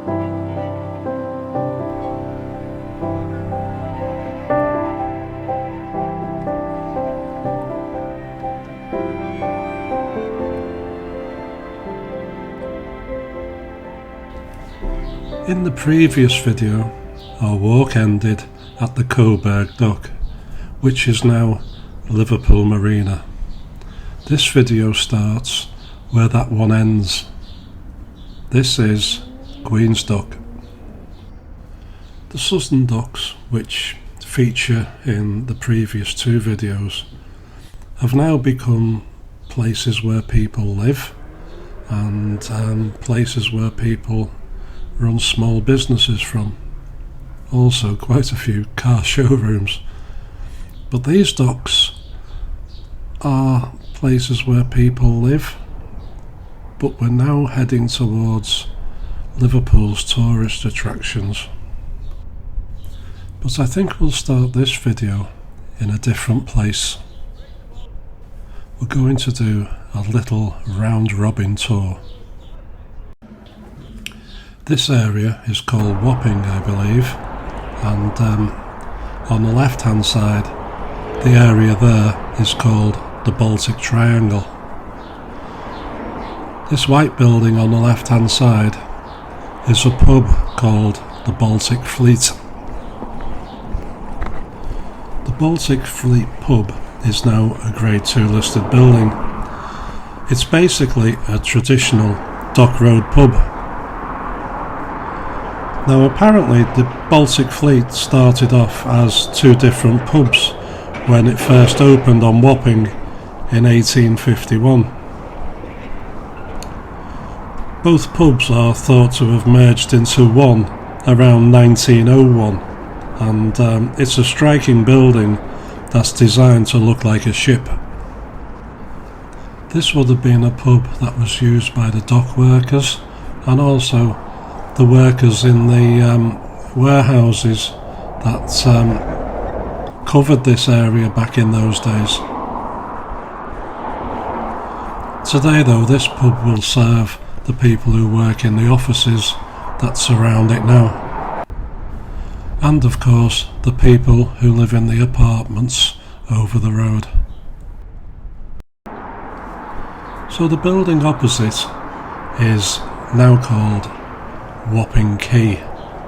In the previous video, our walk ended at the Coburg Dock, which is now Liverpool Marina. This video starts where that one ends. This is Queen's Dock. The southern docks, which feature in the previous two videos, have now become places where people live and places where people run small businesses from. Also quite a few car showrooms. But these docks are places where people live, but we're now heading towards Liverpool's tourist attractions. But I think we'll start this video in a different place. We're going to do a little round-robin tour. This area is called Wapping, I believe, and on the left hand side the area there is called the Baltic Triangle. This white building on the left hand side is a pub called the Baltic Fleet. The Baltic Fleet pub is now a Grade 2 listed building. It's basically a traditional dock road pub. Now apparently the Baltic Fleet started off as two different pubs when it first opened on Wapping in 1851. Both pubs are thought to have merged into one around 1901, and it's a striking building that's designed to look like a ship. This would have been a pub that was used by the dock workers and also the workers in the warehouses that covered this area back in those days. Today though, this pub will serve the people who work in the offices that surround it now, and of course the people who live in the apartments over the road. So the building opposite is now called Wapping Quay,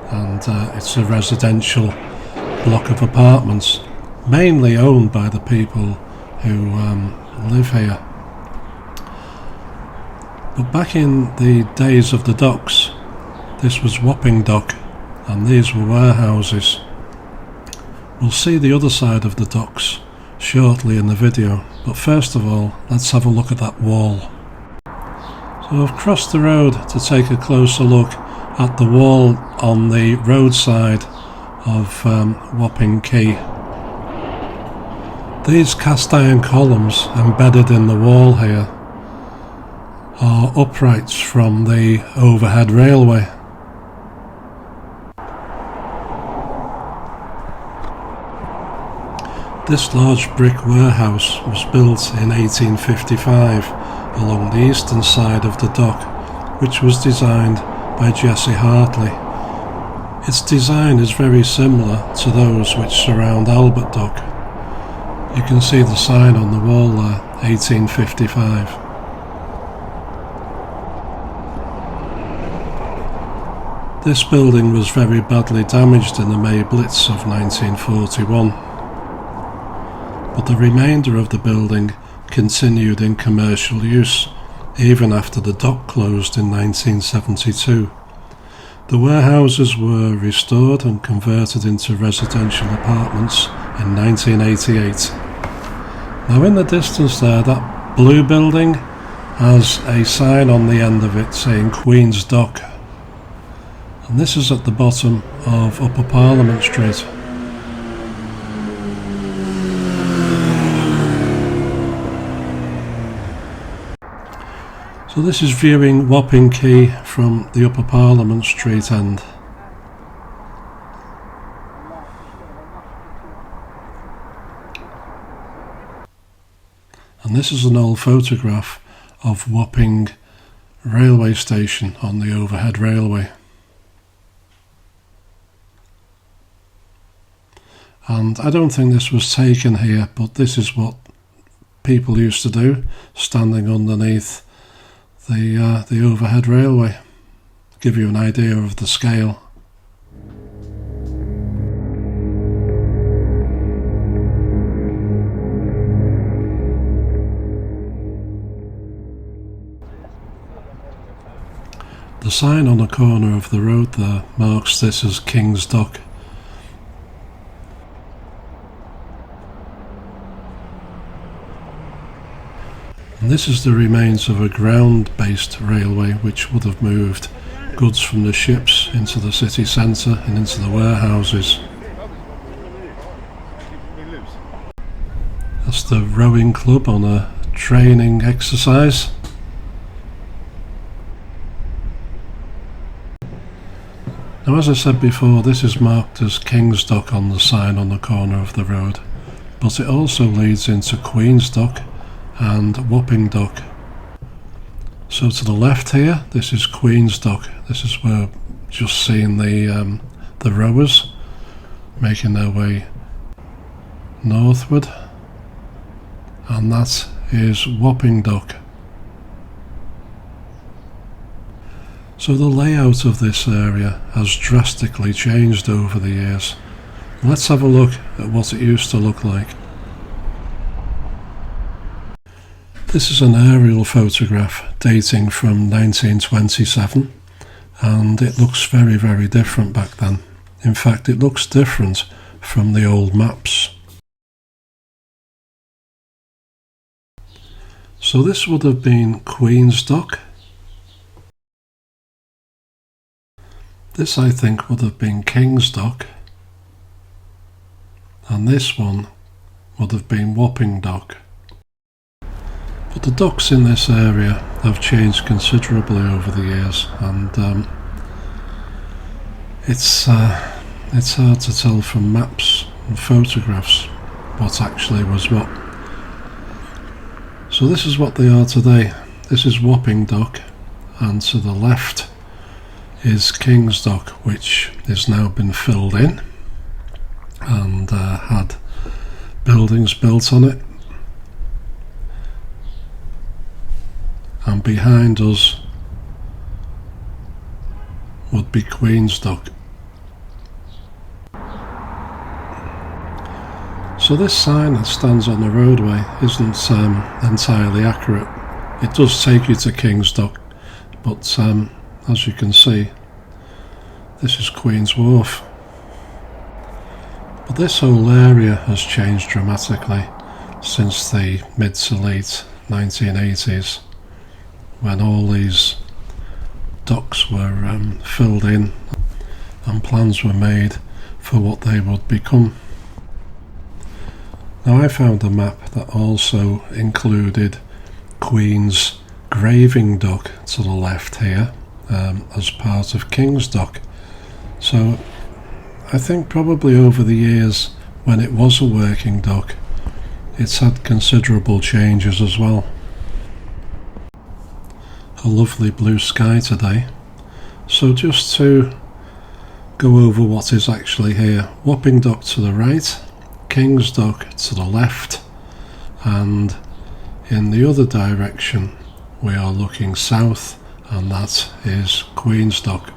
and it's a residential block of apartments mainly owned by the people who live here. But back in the days of the docks, this was Wapping Dock and these were warehouses. We'll see the other side of the docks shortly in the video, but first of all let's have a look at that wall. So I've crossed the road to take a closer look at the wall on the roadside of Wapping Quay. These cast iron columns embedded in the wall here are uprights from the overhead railway. This large brick warehouse was built in 1855 along the eastern side of the dock, which was designed by Jesse Hartley. Its design is very similar to those which surround Albert Dock. You can see the sign on the wall there, 1855. This building was very badly damaged in the May Blitz of 1941, but the remainder of the building continued in commercial use even after the dock closed in 1972. The warehouses were restored and converted into residential apartments in 1988. Now in the distance there, that blue building has a sign on the end of it saying Queen's Dock, and this is at the bottom of Upper Parliament Street. So this is viewing Wapping Quay from the Upper Parliament Street end. And this is an old photograph of Wapping railway station on the overhead railway. And I don't think this was taken here, but this is what people used to do, standing underneath the overhead railway. Give you an idea of the scale. The sign on the corner of the road there marks this as King's Dock. And this is the remains of a ground-based railway which would have moved goods from the ships into the city centre and into the warehouses. That's the rowing club on a training exercise. Now, as I said before, this is marked as King's Dock on the sign on the corner of the road, but it also leads into Queen's Dock and Wapping Dock. So to the left here, this is Queen's Dock. This is where we've just seen the rowers making their way northward, and that is Wapping Dock. So the layout of this area has drastically changed over the years. Let's have a look at what it used to look like. This is an aerial photograph dating from 1927, and it looks very, very different back then. In fact, it looks different from the old maps. So this would have been Queen's Dock. This, I think, would have been King's Dock, and this one would have been Wapping Dock. But the docks in this area have changed considerably over the years, and it's hard to tell from maps and photographs what actually was what. So this is what they are today. This is Wapping Dock, and to the left is King's Dock, which has now been filled in and had buildings built on it. And behind us would be Queen's Dock. So this sign that stands on the roadway isn't entirely accurate. It does take you to King's Dock, but as you can see, this is Queen's Wharf. But this whole area has changed dramatically since the mid to late 1980s, when all these docks were filled in and plans were made for what they would become. Now, I found a map that also included Queen's Graving Dock to the left here, as part of King's Dock. So I think probably over the years, when it was a working dock, it's had considerable changes as well. A lovely blue sky today. So just to go over what is actually here: Wapping Dock to the right, King's Dock to the left, and in the other direction we are looking south, and that is Queen's Dock.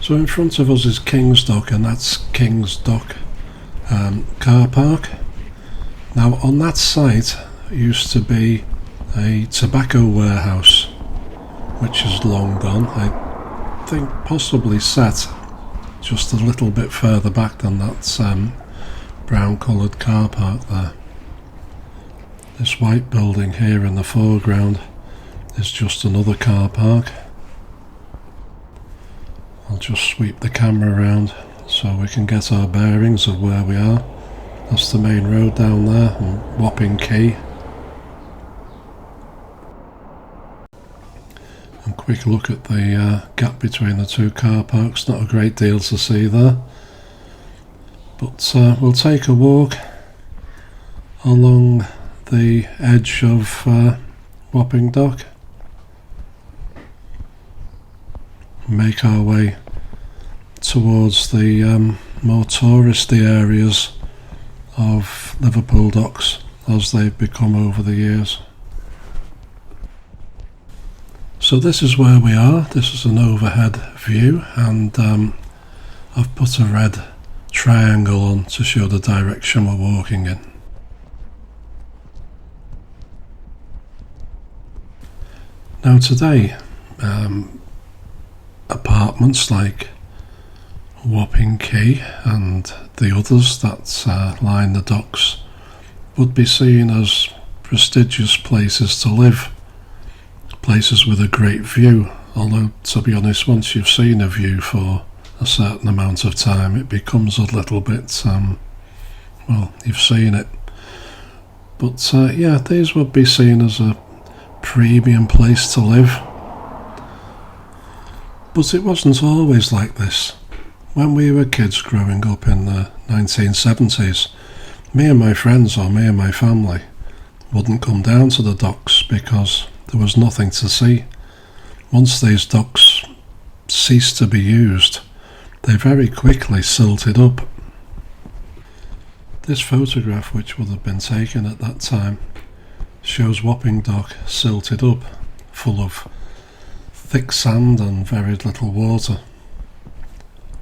So in front of us is King's Dock, and that's King's Dock car park. Now, on that site used to be a tobacco warehouse, which is long gone. I think possibly set just a little bit further back than that brown coloured car park there. This white building here in the foreground is just another car park. I'll just sweep the camera around so we can get our bearings of where we are. That's the main road down there, and Wapping Quay. And quick look at the gap between the two car parks. Not a great deal to see there, but we'll take a walk along the edge of Wapping Dock. Make our way towards the more touristy areas of Liverpool docks as they've become over the years. So this is where we are. This is an overhead view, and I've put a red triangle on to show the direction we're walking in. Now today, apartments like Wapping Quay and the others that line the docks would be seen as prestigious places to live, places with a great view, although to be honest, once you've seen a view for a certain amount of time, it becomes a little bit, well, you've seen it. But yeah, these would be seen as a premium place to live. But it wasn't always like this. When we were kids growing up in the 1970s, me and my friends or me and my family wouldn't come down to the docks because there was nothing to see. Once these docks ceased to be used, they very quickly silted up. This photograph, which would have been taken at that time, shows Wapping Dock silted up, full of thick sand and very little water.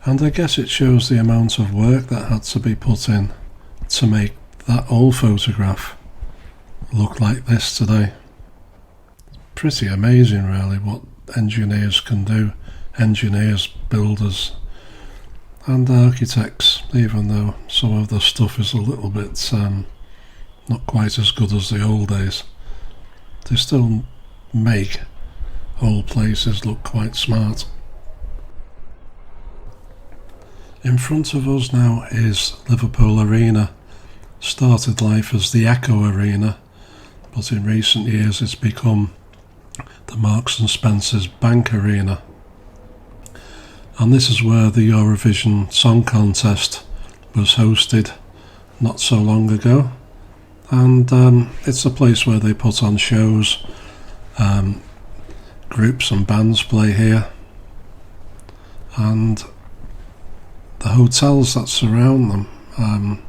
And I guess it shows the amount of work that had to be put in to make that old photograph look like this today. Pretty amazing really what engineers can do, engineers, builders and architects, even though some of the stuff is a little bit not quite as good as the old days. They still make old places look quite smart. In front of us now is Liverpool Arena. Started life as the Echo Arena, but in recent years it's become the Marks and Spencer's Bank Arena. And this is where the Eurovision Song Contest was hosted not so long ago. And it's a place where they put on shows. Groups and bands play here. And the hotels that surround them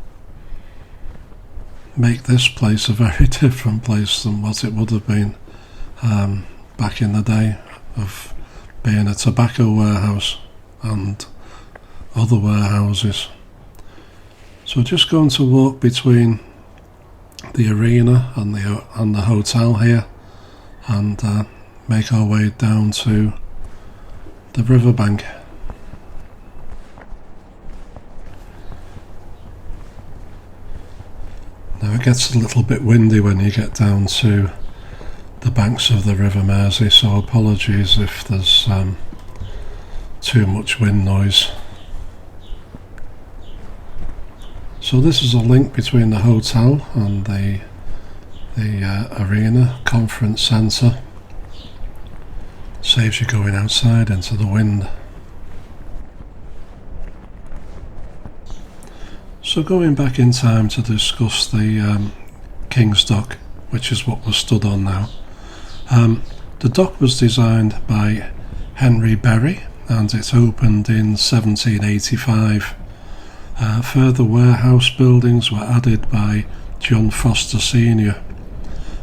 make this place a very different place than what it would have been back in the day of being a tobacco warehouse and other warehouses. So just going to walk between the arena and the hotel here and make our way down to the riverbank. Now it gets a little bit windy when you get down to the banks of the River Mersey, so apologies if there's too much wind noise. So this is a link between the hotel and the arena conference centre. Saves you going outside into the wind. So going back in time to discuss the King's Dock, which is what we're stood on now. The dock was designed by Henry Berry and it opened in 1785. Further warehouse buildings were added by John Foster Sr.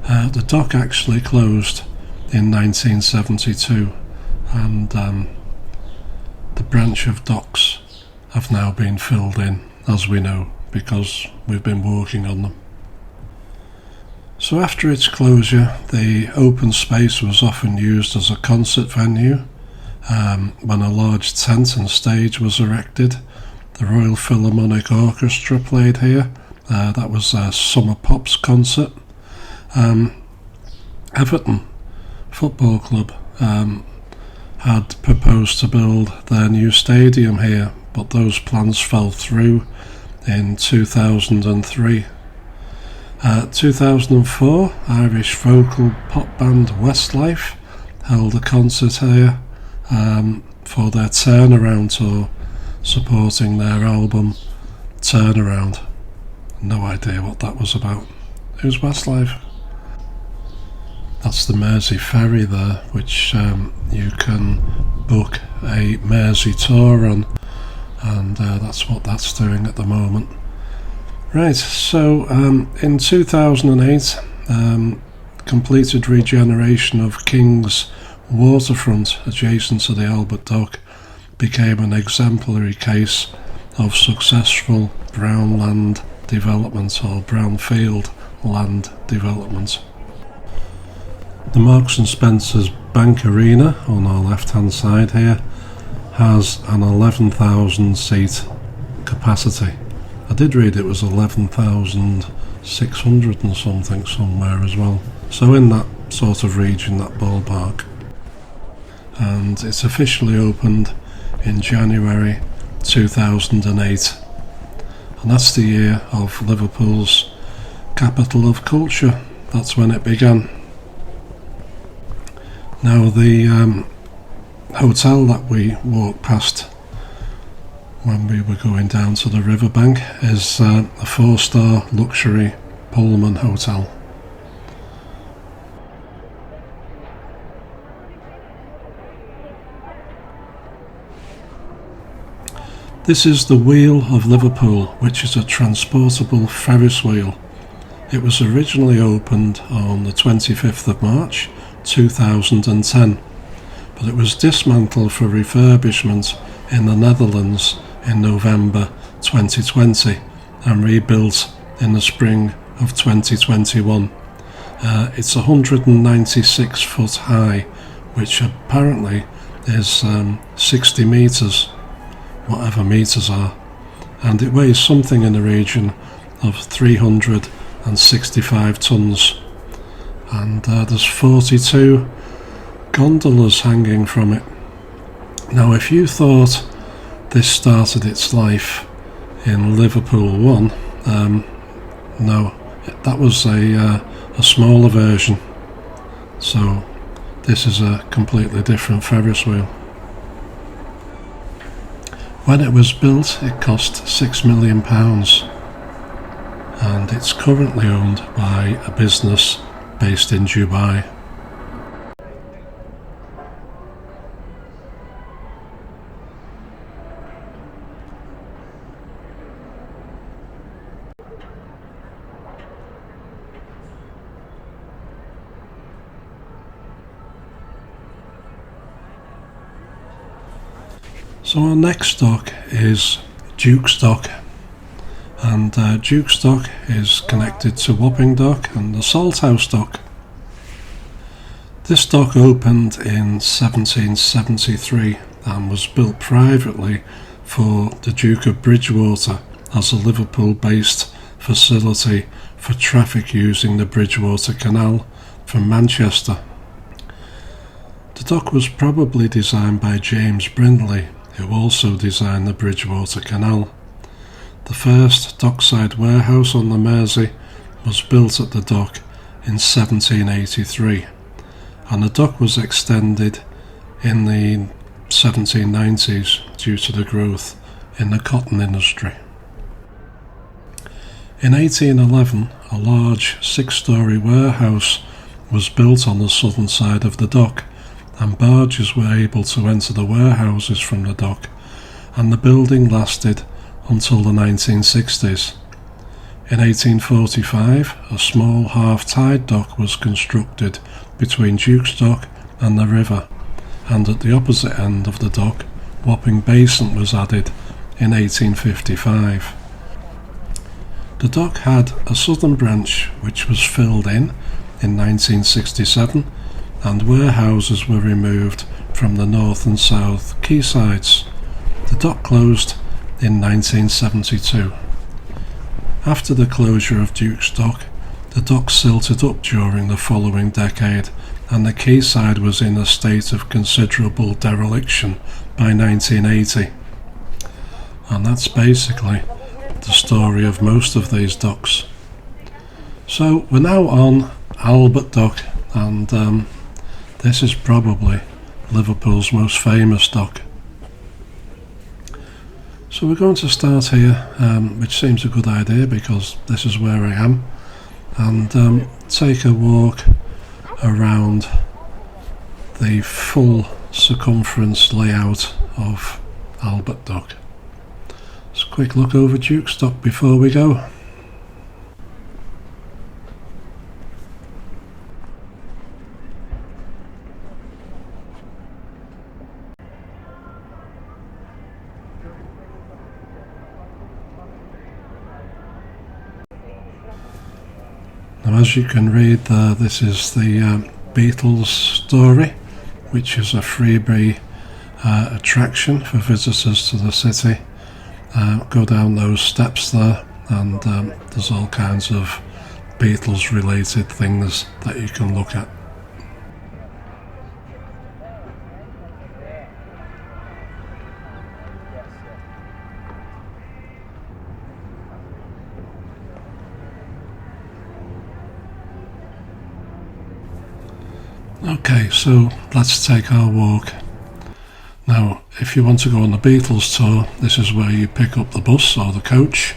The dock actually closed in 1972 and the branch of docks have now been filled in, as we know, because we've been working on them. So after its closure, the open space was often used as a concert venue. When a large tent and stage was erected, the Royal Philharmonic Orchestra played here. That was a Summer Pops concert. Everton Football Club had proposed to build their new stadium here, but those plans fell through in 2003. 2004, Irish vocal pop band Westlife held a concert here for their turnaround tour, supporting their album Turnaround. No idea what that was about. Who's Westlife? That's the Mersey ferry there, which you can book a Mersey tour on, and that's what that's doing at the moment. Right, so in 2008, completed regeneration of King's waterfront adjacent to the Albert Dock became an exemplary case of successful brown land development or brownfield land development. The Marks and Spencer's Bank Arena on our left hand side here has an 11,000 seat capacity. I did read it was 11,600 and something somewhere as well, so in that sort of region, that ballpark. And it's officially opened in January 2008, and that's the year of Liverpool's capital of culture. That's when it began. Now the hotel that we walked past when we were going down to the riverbank is a 4-star luxury Pullman hotel. This is the Wheel of Liverpool, which is a transportable Ferris wheel. It was originally opened on the 25th of March 2010, but it was dismantled for refurbishment in the Netherlands in November 2020 and rebuilt in the spring of 2021. It's 196 foot high, which apparently is 60 metres, whatever metres are, and it weighs something in the region of 365 tonnes, and there's 42 gondolas hanging from it. Now if you thought this started its life in Liverpool 1, no, that was a smaller version, so this is a completely different Ferris wheel. When it was built, it cost £6 million, and it's currently owned by a business based in Dubai. So our next dock is Duke's Dock, and Duke's Dock is connected to Wapping Dock and the Salthouse Dock. This dock opened in 1773 and was built privately for the Duke of Bridgewater as a Liverpool-based facility for traffic using the Bridgewater Canal from Manchester. The dock was probably designed by James Brindley, who also designed the Bridgewater Canal. The first dockside warehouse on the Mersey was built at the dock in 1783, and the dock was extended in the 1790s due to the growth in the cotton industry. In 1811, a large 6-storey warehouse was built on the southern side of the dock, and barges were able to enter the warehouses from the dock, and the building lasted until the 1960s. In 1845, a small half-tide dock was constructed between Duke's Dock and the river, and at the opposite end of the dock, Wapping Basin was added in 1855. The dock had a southern branch which was filled in 1967, and warehouses were removed from the north and south quaysides. The dock closed in 1972. After the closure of Duke's Dock, the dock silted up during the following decade, and the quayside was in a state of considerable dereliction by 1980. And that's basically the story of most of these docks. So we're now on Albert Dock, and this is probably Liverpool's most famous dock. So we're going to start here, which seems a good idea because this is where I am. and take a walk around the full circumference layout of Albert Dock. Just a quick look over Duke's Dock before we go. Now, as you can read there, this is the Beatles story, which is a freebie attraction for visitors to the city. Go down those steps there, and there's all kinds of Beatles related things that you can look at. Okay, so let's take our walk. Now, if you want to go on the Beatles tour, this is where you pick up the bus or the coach.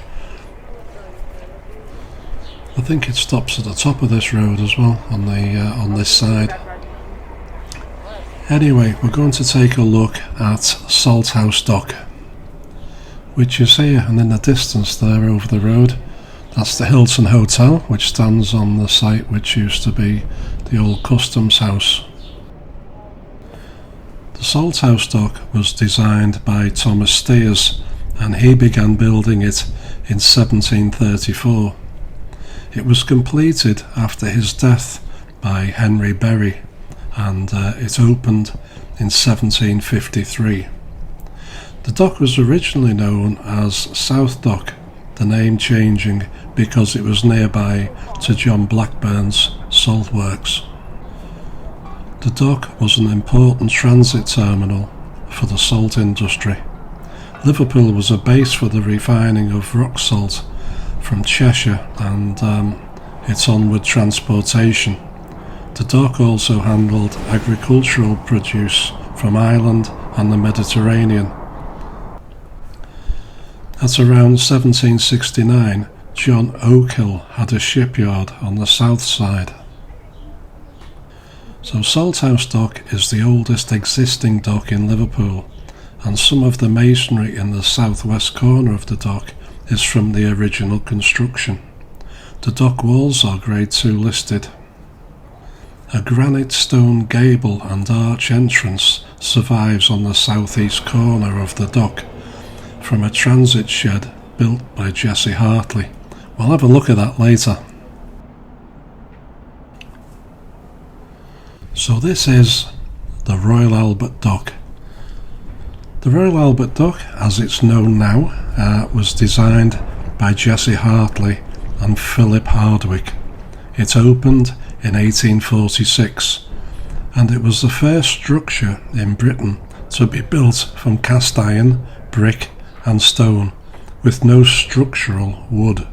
I think it stops at the top of this road as well, on this side. Anyway, we're going to take a look at Salthouse Dock, which is here, and in the distance there over the road, that's the Hilton Hotel, which stands on the site which used to be the old customs house. The Salthouse Dock was designed by Thomas Steers, and he began building it in 1734. It was completed after his death by Henry Berry, and it opened in 1753. The dock was originally known as South Dock, the name changing because it was nearby to John Blackburn's salt works. The dock was an important transit terminal for the salt industry. Liverpool was a base for the refining of rock salt from Cheshire and its onward transportation. The dock also handled agricultural produce from Ireland and the Mediterranean. At around 1769, John Oakhill had a shipyard on the south side. So Salthouse Dock is the oldest existing dock in Liverpool, and some of the masonry in the southwest corner of the dock is from the original construction. The dock walls are Grade 2 listed. A granite stone gable and arch entrance survives on the southeast corner of the dock from a transit shed built by Jesse Hartley. We'll have a look at that later. So this is the Royal Albert Dock. The Royal Albert Dock, as it's known now, was designed by Jesse Hartley and Philip Hardwick. It opened in 1846, and it was the first structure in Britain to be built from cast iron, brick and stone, with no structural wood.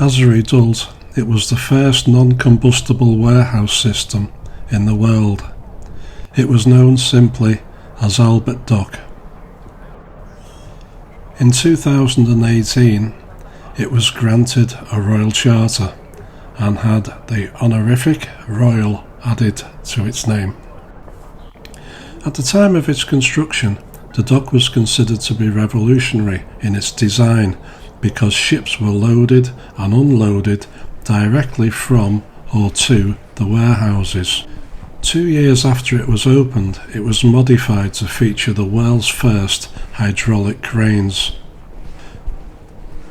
As a result, it was the first non-combustible warehouse system in the world. It was known simply as Albert Dock. In 2018, it was granted a royal charter and had the honorific Royal added to its name. At the time of its construction, the dock was considered to be revolutionary in its design because ships were loaded and unloaded directly from or to the warehouses. 2 years after it was opened, it was modified to feature the world's first hydraulic cranes.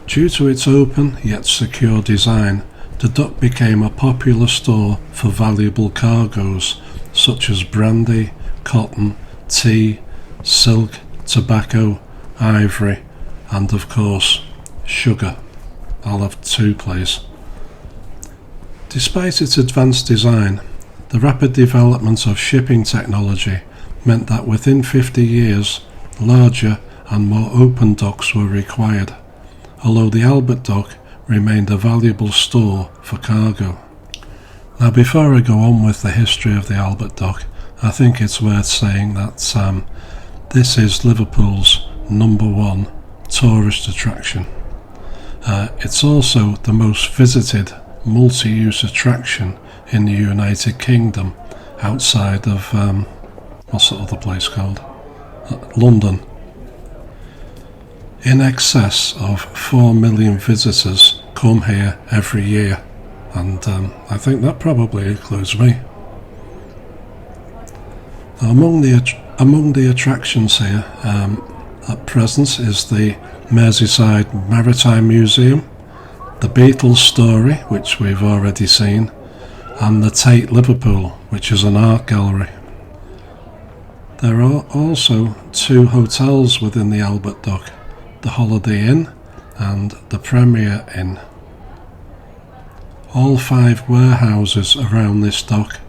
Due to its open yet secure design, the dock became a popular store for valuable cargoes such as brandy, cotton, tea, silk, tobacco, ivory, and of course, sugar. I'll have two, please. Despite its advanced design, the rapid development of shipping technology meant that within 50 years, larger and more open docks were required, although the Albert Dock remained a valuable store for cargo. Now, before I go on with the history of the Albert Dock, I think it's worth saying that this is Liverpool's #1 tourist attraction. It's also the most visited multi-use attraction in the United Kingdom outside of, what's the other place called? London. In excess of 4 million visitors come here every year, and I think that probably includes me. Now, among the attractions here at present is the Merseyside Maritime Museum, the Beatles story, which we've already seen, and the Tate Liverpool, which is an art gallery. There are also 2 hotels within the Albert Dock, the Holiday Inn and the Premier Inn. All 5 warehouses around this dock,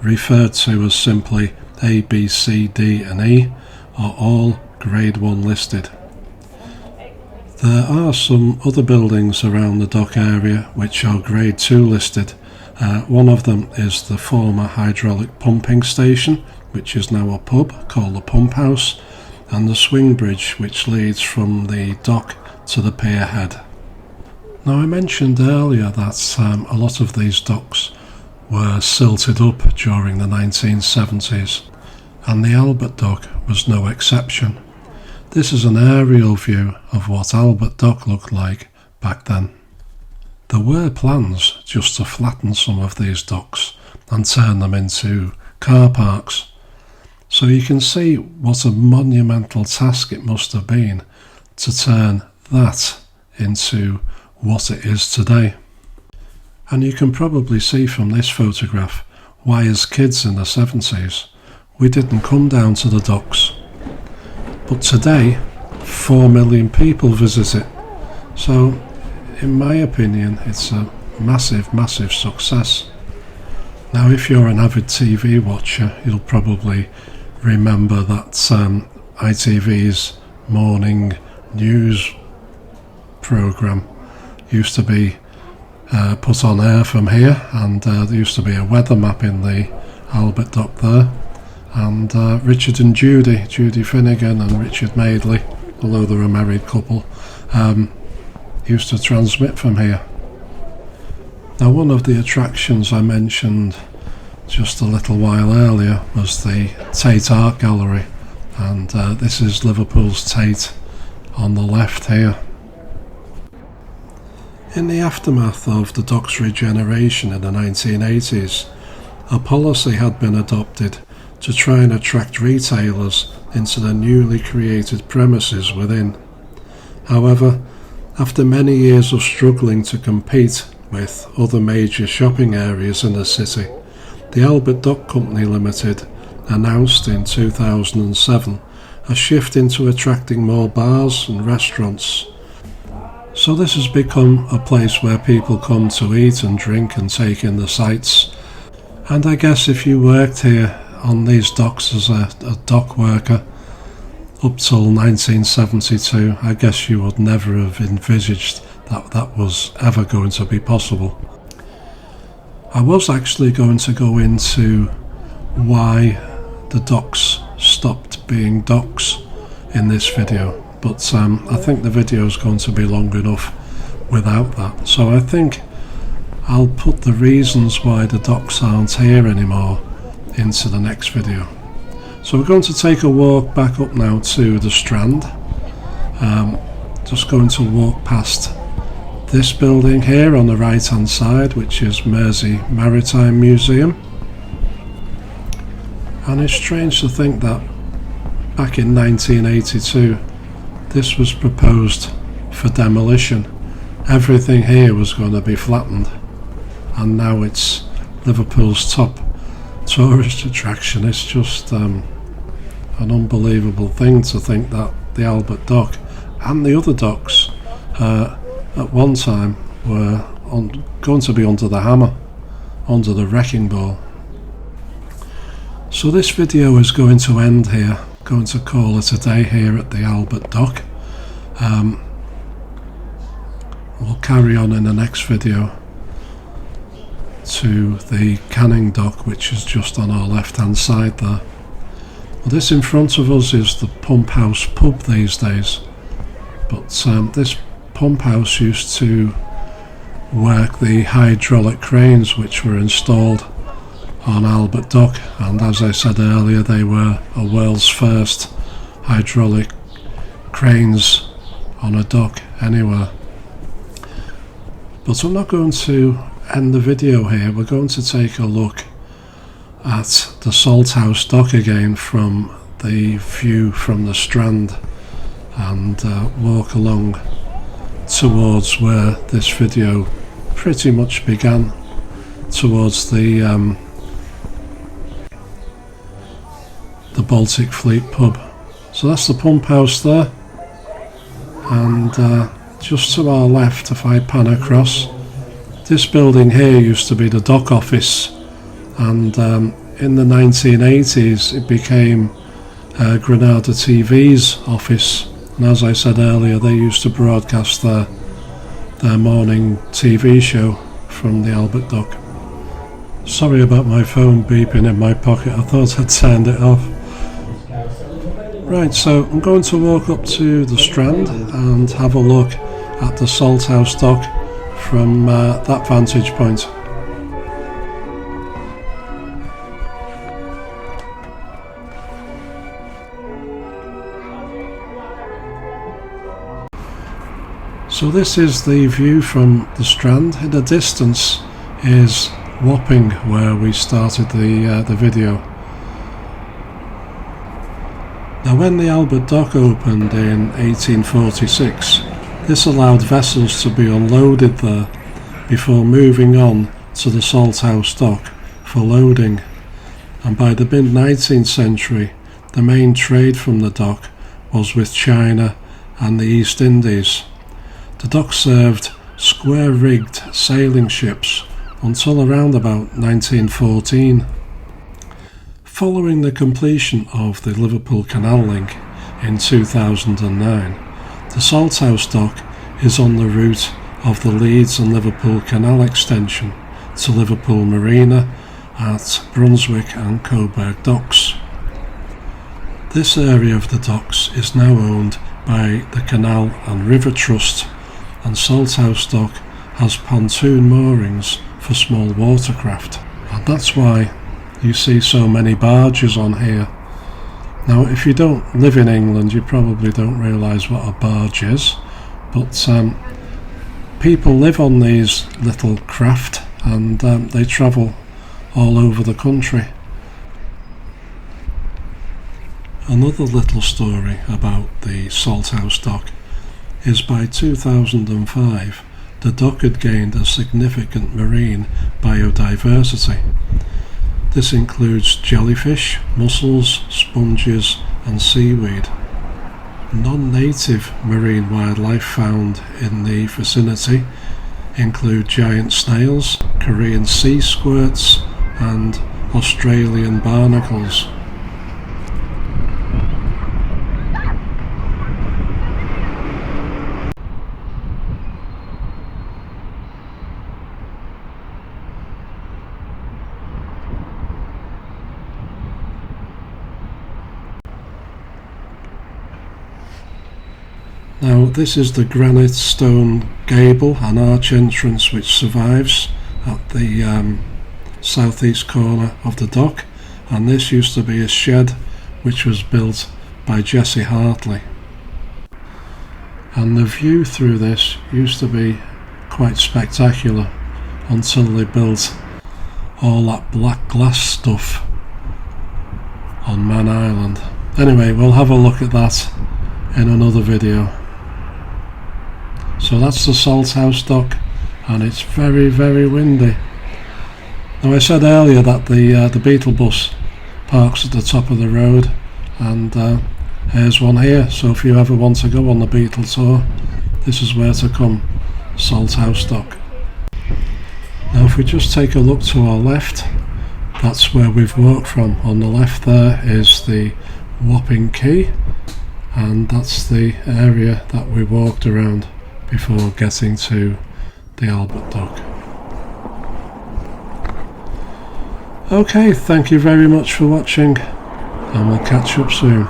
referred to as simply A, B, C, D and E, are all Grade 1 listed. There are some other buildings around the dock area which are Grade 2 listed. One of them is the former hydraulic pumping station, which is now a pub called the Pump House, and the swing bridge which leads from the dock to the pier head. Now, I mentioned earlier that a lot of these docks were silted up during the 1970s, and the Albert Dock was no exception. This is an aerial view of what Albert Dock looked like back then. There were plans just to flatten some of these docks and turn them into car parks, so you can see what a monumental task it must have been to turn that into what it is today. And you can probably see from this photograph why, as kids in the 70s, we didn't come down to the docks. But today, 4 million people visit it. So, in my opinion, it's a massive, massive success. Now, if you're an avid TV watcher, you'll probably remember that ITV's morning news programme used to be put on air from here, and there used to be a weather map in the Albert Dock there, and Richard and Judy Finnegan and Richard Madeley, although they're a married couple, used to transmit from here. Now, one of the attractions I mentioned just a little while earlier was the Tate Art Gallery, and this is Liverpool's Tate on the left here. In the aftermath of the dock's regeneration in the 1980s, a policy had been adopted to try and attract retailers into the newly created premises within. However, after many years of struggling to compete with other major shopping areas in the city, the Albert Dock Company Limited announced in 2007 a shift into attracting more bars and restaurants. So this has become a place where people come to eat and drink and take in the sights. And I guess if you worked here on these docks as a dock worker up till 1972, I guess you would never have envisaged that that was ever going to be possible. I was actually going to go into why the docks stopped being docks in this video, but I think the video is going to be long enough without that. So I think I'll put the reasons why the docks aren't here anymore into the next video. So we're going to take a walk back up now to the Strand. Just going to walk past this building here on the right hand side, which is Mersey Maritime Museum. And it's strange to think that back in 1982 this was proposed for demolition. Everything here was going to be flattened, and now it's Liverpool's top tourist attraction. It's just an unbelievable thing to think that the Albert Dock and the other docks at one time were going to be under the hammer, under the wrecking ball. So this video is going to end here. Going to call it a day here at the Albert Dock. We'll carry on in the next video to the Canning Dock, which is just on our left hand side there. Well, this in front of us is the Pump House pub these days, but this pump house used to work the hydraulic cranes which were installed on Albert Dock, and as I said earlier, they were a world's first hydraulic cranes on a dock anywhere. But I'm not going to end the video here. We're going to take a look at the Salthouse Dock again from the view from the Strand, and walk along towards where this video pretty much began, towards the Baltic Fleet pub. So that's the pump house there, and just to our left, if I pan across, this building here used to be the dock office, and in the 1980s it became Granada TV's office, and as I said earlier, they used to broadcast their morning TV show from the Albert Dock. Sorry about my phone beeping in my pocket, I thought I'd turned it off. Right, so I'm going to walk up to the Strand and have a look at the Salthouse Dock from that vantage point. So this is the view from the Strand. In the distance is Wapping, where we started the video. Now, when the Albert Dock opened in 1846, this allowed vessels to be unloaded there before moving on to the Salthouse Dock for loading. And by the mid-19th century, the main trade from the dock was with China and the East Indies. The dock served square-rigged sailing ships until around about 1914. Following the completion of the Liverpool Canal Link in 2009, the Salthouse Dock is on the route of the Leeds and Liverpool Canal extension to Liverpool Marina at Brunswick and Coburg Docks. This area of the docks is now owned by the Canal and River Trust, and Salthouse Dock has pontoon moorings for small watercraft, and that's why you see so many barges on here. Now, if you don't live in England, you probably don't realise what a barge is, but people live on these little craft, and they travel all over the country. Another little story about the Salthouse Dock is by 2005 the dock had gained a significant marine biodiversity. This includes jellyfish, mussels, sponges and seaweed. Non-native marine wildlife found in the vicinity include giant snails, Korean sea squirts and Australian barnacles. Now, this is the granite stone gable and arch entrance which survives at the southeast corner of the dock, and this used to be a shed which was built by Jesse Hartley. And the view through this used to be quite spectacular until they built all that black glass stuff on Man Island. Anyway, we'll have a look at that in another video. So that's the Salthouse Dock, and it's very, very windy. Now, I said earlier that the Beetle bus parks at the top of the road, and here's one here, so if you ever want to go on the Beetle tour, this is where to come, Salthouse Dock. Now, if we just take a look to our left, that's where we've walked from. On the left there is the Wapping Quay, and that's the area that we walked around before getting to the Albert Dock. Okay, thank you very much for watching, and we'll catch up soon.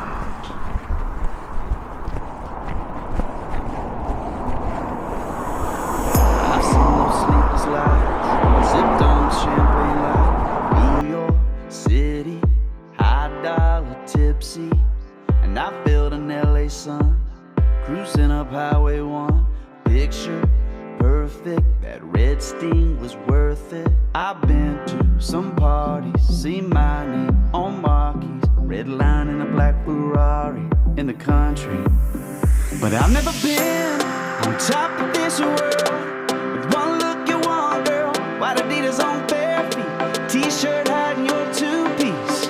cruising up Highway 1. Picture perfect, that red sting was worth it. I've been to some parties, seen my name on marquees, red line in a black Ferrari in the country. But I've never been on top of this world. With one look you want, girl, white Adidas on bare feet, t-shirt hiding your two-piece,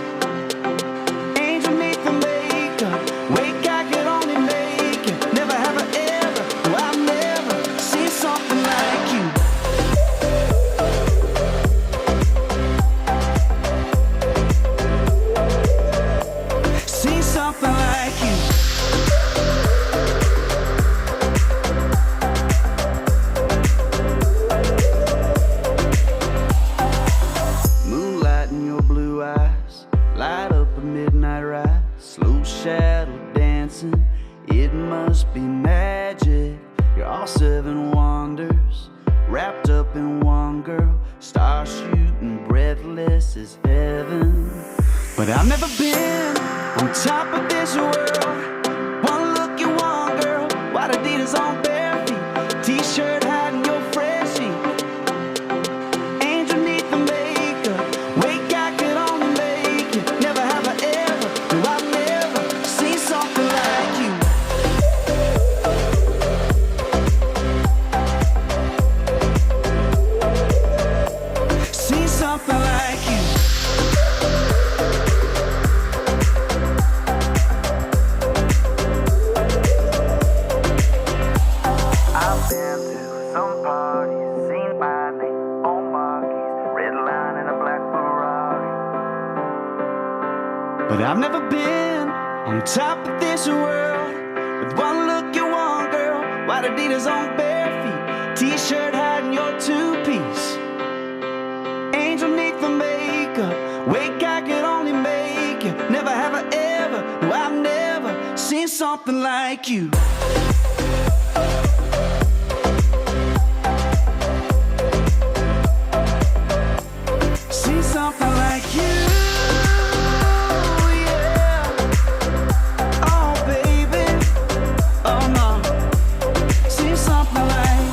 angel neath the makeup, wake I could only make it. Never have I ever, no, I've never seen something like you. Seen something like you. Moonlight in your blue eyes, light up a midnight ride, slow shadow dancing, it must be magic. You're all seven wonders, wrapped up in one girl, star shooting breathless as heaven. But I've never been on top of this world. One look you want, girl, white Adidas on bare feet, t-shirt hiding your fresh sheet, angel neath the makeup, wake I could only make it. Never have I ever, no, I've never seen something like you. Seen something like you. I've been to some parties, seen my name on marquees, red line in a black Ferrari. But I've never been on top of this world. With one look you want, girl, white Adidas on bare feet, t-shirt hiding your two-piece, angel neath the makeup, wake I could only make it. Never have I ever, no, I've never seen something like you. See something like you, yeah. Oh baby, oh no. See something like